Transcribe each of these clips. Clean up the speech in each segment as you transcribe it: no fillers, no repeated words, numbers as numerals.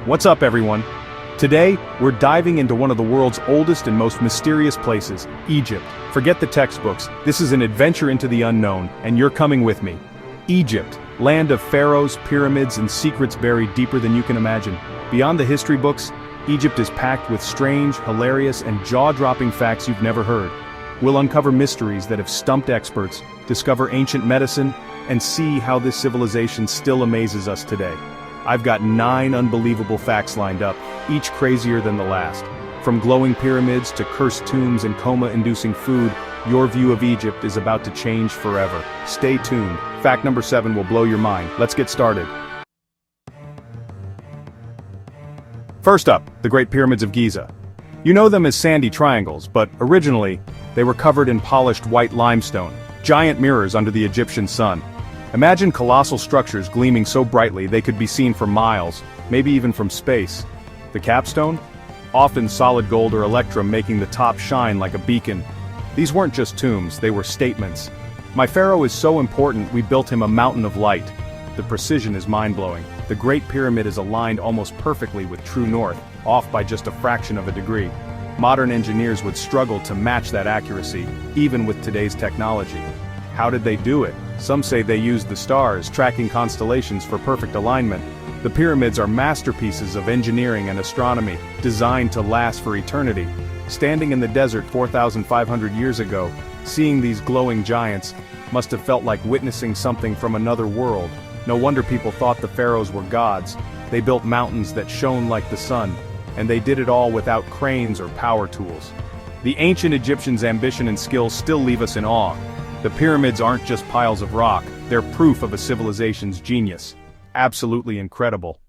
What's up, everyone? Today, we're diving into one of the world's oldest and most mysterious places, Egypt. Forget the textbooks, this is an adventure into the unknown, and you're coming with me. Egypt, land of pharaohs, pyramids, and secrets buried deeper than you can imagine. Beyond the history books, Egypt is packed with strange, hilarious, and jaw-dropping facts you've never heard. We'll uncover mysteries that have stumped experts, discover ancient medicine, and see how this civilization still amazes us today. I've got 9 unbelievable facts lined up, each crazier than the last. From glowing pyramids to cursed tombs and coma-inducing food, your view of Egypt is about to change forever. Stay tuned. Fact number 7 will blow your mind. Let's get started. First up, the Great Pyramids of Giza. You know them as sandy triangles, but originally, they were covered in polished white limestone, giant mirrors under the Egyptian sun. Imagine colossal structures gleaming so brightly they could be seen for miles, maybe even from space. The capstone? Often solid gold or electrum making the top shine like a beacon. These weren't just tombs, they were statements. My pharaoh is so important we built him a mountain of light. The precision is mind-blowing. The Great Pyramid is aligned almost perfectly with true north, off by just a fraction of a degree. Modern engineers would struggle to match that accuracy, even with today's technology. How did they do it? Some say they used the stars, tracking constellations for perfect alignment. The pyramids are masterpieces of engineering and astronomy, designed to last for eternity. Standing in the desert 4,500 years ago, seeing these glowing giants must have felt like witnessing something from another world. No wonder people thought the pharaohs were gods. They built mountains that shone like the sun, and they did it all without cranes or power tools. The ancient Egyptians' ambition and skill still leave us in awe. The pyramids aren't just piles of rock, they're proof of a civilization's genius. Absolutely incredible.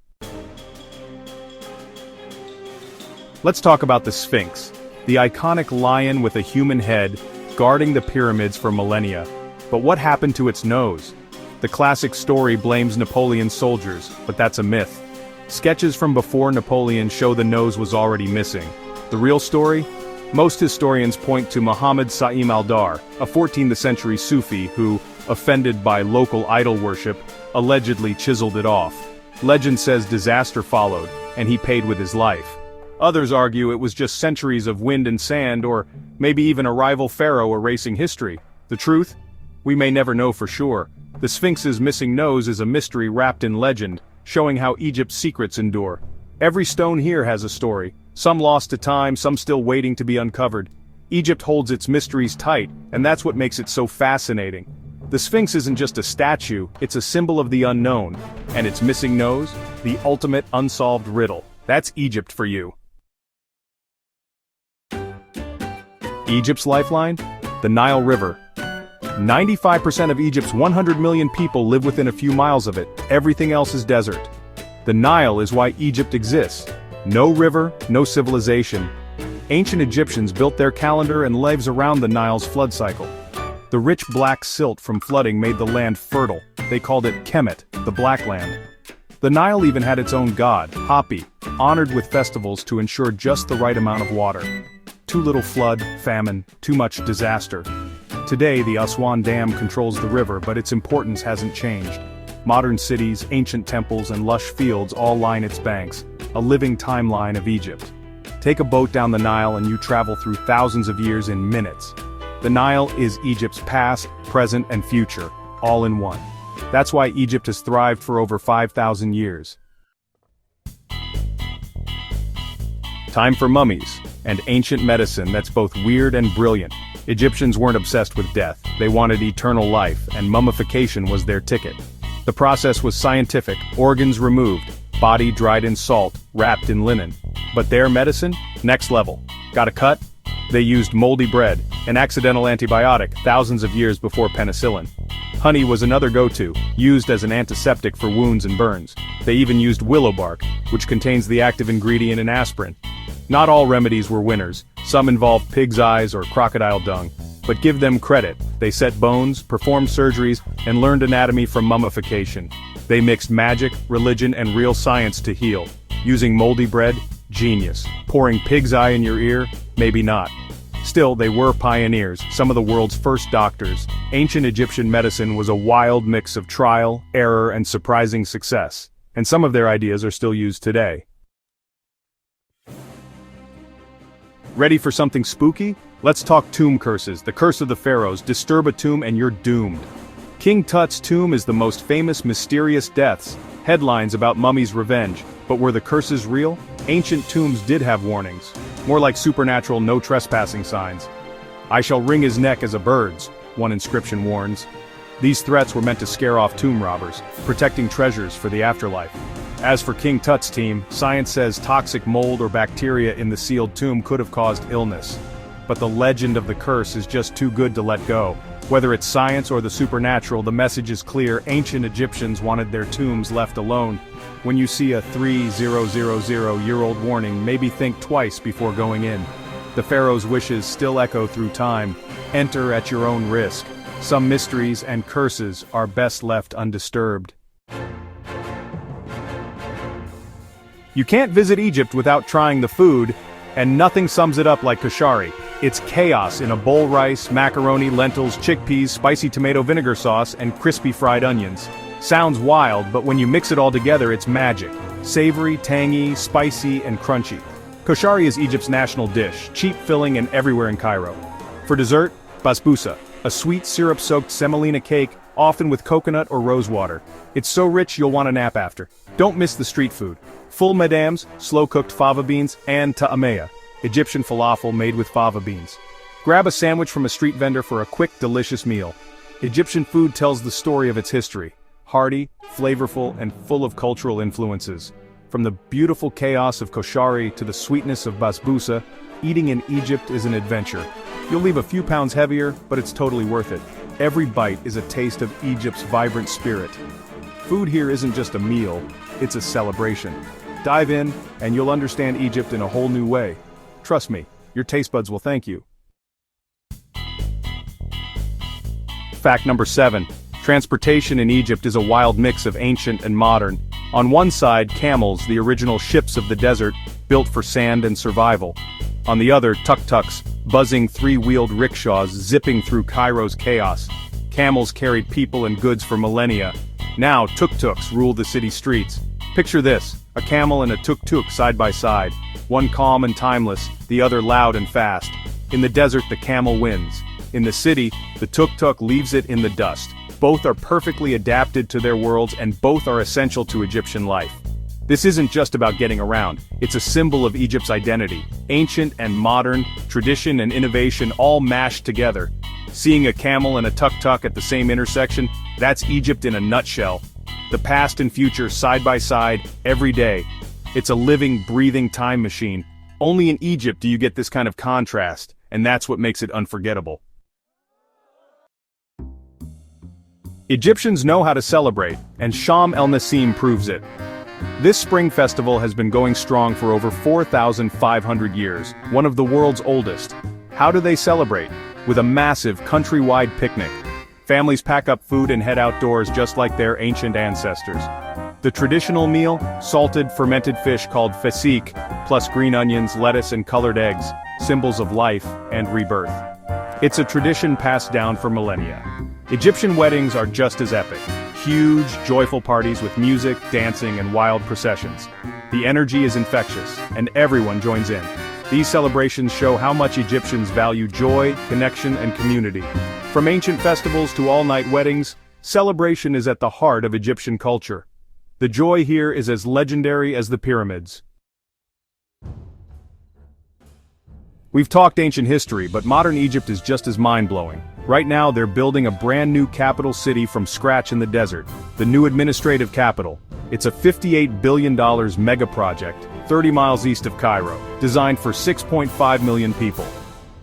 Let's talk about the Sphinx, the iconic lion with a human head, guarding the pyramids for millennia. But what happened to its nose? The classic story blames Napoleon's soldiers, but that's a myth. Sketches from before Napoleon show the nose was already missing. The real story? Most historians point to Muhammad Sa'im al-Dar, a 14th century Sufi who, offended by local idol worship, allegedly chiseled it off. Legend says disaster followed, and he paid with his life. Others argue it was just centuries of wind and sand, or maybe even a rival pharaoh erasing history. The truth? We may never know for sure. The Sphinx's missing nose is a mystery wrapped in legend, showing how Egypt's secrets endure. Every stone here has a story. Some lost to time, some still waiting to be uncovered. Egypt holds its mysteries tight, and that's what makes it so fascinating. The Sphinx isn't just a statue, it's a symbol of the unknown. And its missing nose? The ultimate unsolved riddle. That's Egypt for you. Egypt's lifeline? The Nile River. 95% of Egypt's 100 million people live within a few miles of it. Everything else is desert. The Nile is why Egypt exists. No river, no civilization. Ancient Egyptians built their calendar and lives around the Nile's flood cycle. The rich black silt from flooding made the land fertile. They called it Kemet, the Black Land. The Nile even had its own god, Hapi, honored with festivals to ensure just the right amount of water. Too little flood, famine, too much disaster. Today, the Aswan Dam controls the river, but its importance hasn't changed. Modern cities, ancient temples, and lush fields all line its banks, a living timeline of Egypt. Take a boat down the Nile and you travel through thousands of years in minutes. The Nile is Egypt's past, present, and future, all in one. That's why Egypt has thrived for over 5,000 years. Time for mummies, and ancient medicine that's both weird and brilliant. Egyptians weren't obsessed with death, they wanted eternal life, and mummification was their ticket. The process was scientific, organs removed, body dried in salt, wrapped in linen. But their medicine? Next level. Got a cut? They used moldy bread, an accidental antibiotic thousands of years before penicillin. Honey was another go-to, used as an antiseptic for wounds and burns. They even used willow bark, which contains the active ingredient in aspirin. Not all remedies were winners, some involved pig's eyes or crocodile dung. But give them credit, they set bones, performed surgeries, and learned anatomy from mummification. They mixed magic, religion, and real science to heal. Using moldy bread? Genius. Pouring pig's eye in your ear? Maybe not. Still, they were pioneers, some of the world's first doctors. Ancient Egyptian medicine was a wild mix of trial, error, and surprising success. And some of their ideas are still used today. Ready for something spooky? Let's talk tomb curses. The curse of the pharaohs. Disturb a tomb and you're doomed. King Tut's tomb is the most famous mysterious deaths, headlines about mummies' revenge. But were the curses real? Ancient tombs did have warnings. More like supernatural no trespassing signs. I shall wring his neck as a bird's, one inscription warns. These threats were meant to scare off tomb robbers, protecting treasures for the afterlife. As for King Tut's team, science says toxic mold or bacteria in the sealed tomb could have caused illness. But the legend of the curse is just too good to let go. Whether it's science or the supernatural, the message is clear. Ancient Egyptians wanted their tombs left alone. When you see a 3000-year-old warning, maybe think twice before going in. The pharaoh's wishes still echo through time. Enter at your own risk. Some mysteries and curses are best left undisturbed. You can't visit Egypt without trying the food, and nothing sums it up like koshari. It's chaos in a bowl: rice, macaroni, lentils, chickpeas, spicy tomato vinegar sauce, and crispy fried onions. Sounds wild, but when you mix it all together, it's magic. Savory, tangy, spicy, and crunchy. Koshari is Egypt's national dish, cheap, filling, and everywhere in Cairo. For dessert, basbousa, a sweet syrup-soaked semolina cake, often with coconut or rose water. It's so rich you'll want a nap after. Don't miss the street food. Full medams, slow-cooked fava beans, and ta'ameya, Egyptian falafel made with fava beans. Grab a sandwich from a street vendor for a quick, delicious meal. Egyptian food tells the story of its history. Hearty, flavorful, and full of cultural influences. From the beautiful chaos of koshari to the sweetness of basbousa, eating in Egypt is an adventure. You'll leave a few pounds heavier, but it's totally worth it. Every bite is a taste of Egypt's vibrant spirit. Food here isn't just a meal, it's a celebration. Dive in, and you'll understand Egypt in a whole new way. Trust me, your taste buds will thank you. Fact number 7. Transportation in Egypt is a wild mix of ancient and modern. On one side, camels, the original ships of the desert, built for sand and survival. On the other, tuk-tuks, buzzing three-wheeled rickshaws zipping through Cairo's chaos. Camels carried people and goods for millennia. Now, tuk-tuks rule the city streets. Picture this, a camel and a tuk-tuk side by side. One calm and timeless, the other loud and fast. In the desert, the camel wins. In the city, the tuk-tuk leaves it in the dust. Both are perfectly adapted to their worlds and both are essential to Egyptian life. This isn't just about getting around, it's a symbol of Egypt's identity. Ancient and modern, tradition and innovation all mashed together. Seeing a camel and a tuk-tuk at the same intersection, that's Egypt in a nutshell. The past and future side by side, every day. It's a living, breathing time machine. Only in Egypt do you get this kind of contrast, and that's what makes it unforgettable. Egyptians know how to celebrate, and Sham el-Nassim proves it. This spring festival has been going strong for over 4,500 years, one of the world's oldest. How do they celebrate? With a massive countrywide picnic. Families pack up food and head outdoors just like their ancient ancestors. The traditional meal, salted fermented fish called fesik, plus green onions, lettuce and colored eggs, symbols of life and rebirth. It's a tradition passed down for millennia. Egyptian weddings are just as epic. Huge, joyful parties with music, dancing, and wild processions. The energy is infectious, and everyone joins in. These celebrations show how much Egyptians value joy, connection, and community. From ancient festivals to all-night weddings, celebration is at the heart of Egyptian culture. The joy here is as legendary as the pyramids. We've talked ancient history, but modern Egypt is just as mind-blowing. Right now they're building a brand new capital city from scratch in the desert, the new administrative capital. It's a $58 billion mega project, 30 miles east of Cairo, designed for 6.5 million people.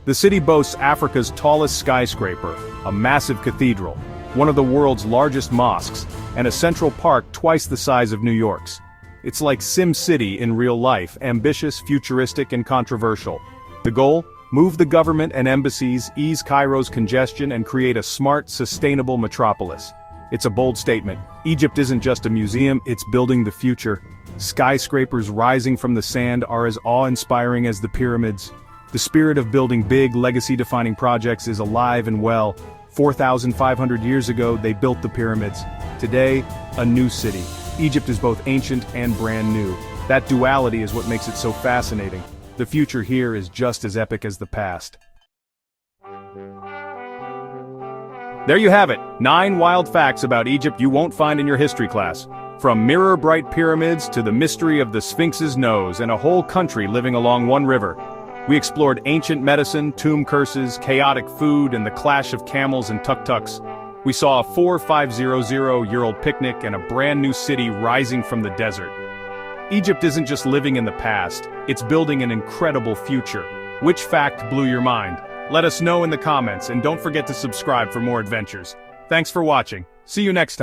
The city boasts Africa's tallest skyscraper, a massive cathedral, one of the world's largest mosques, and a central park twice the size of New York's. It's like Sim City in real life, ambitious, futuristic, and controversial. The goal? Move the government and embassies, ease Cairo's congestion, and create a smart, sustainable metropolis. It's a bold statement. Egypt isn't just a museum, it's building the future. Skyscrapers rising from the sand are as awe-inspiring as the pyramids. The spirit of building big, legacy-defining projects is alive and well. 4,500 years ago, they built the pyramids. Today, a new city. Egypt is both ancient and brand new. That duality is what makes it so fascinating. The future here is just as epic as the past. There you have it, 9 wild facts about Egypt you won't find in your history class. From mirror-bright pyramids to the mystery of the Sphinx's nose and a whole country living along one river. We explored ancient medicine, tomb curses, chaotic food, and the clash of camels and tuk-tuks. We saw a 4,500-year-old picnic and a brand new city rising from the desert. Egypt isn't just living in the past, it's building an incredible future. Which fact blew your mind? Let us know in the comments, and don't forget to subscribe for more adventures. Thanks for watching. See you next time.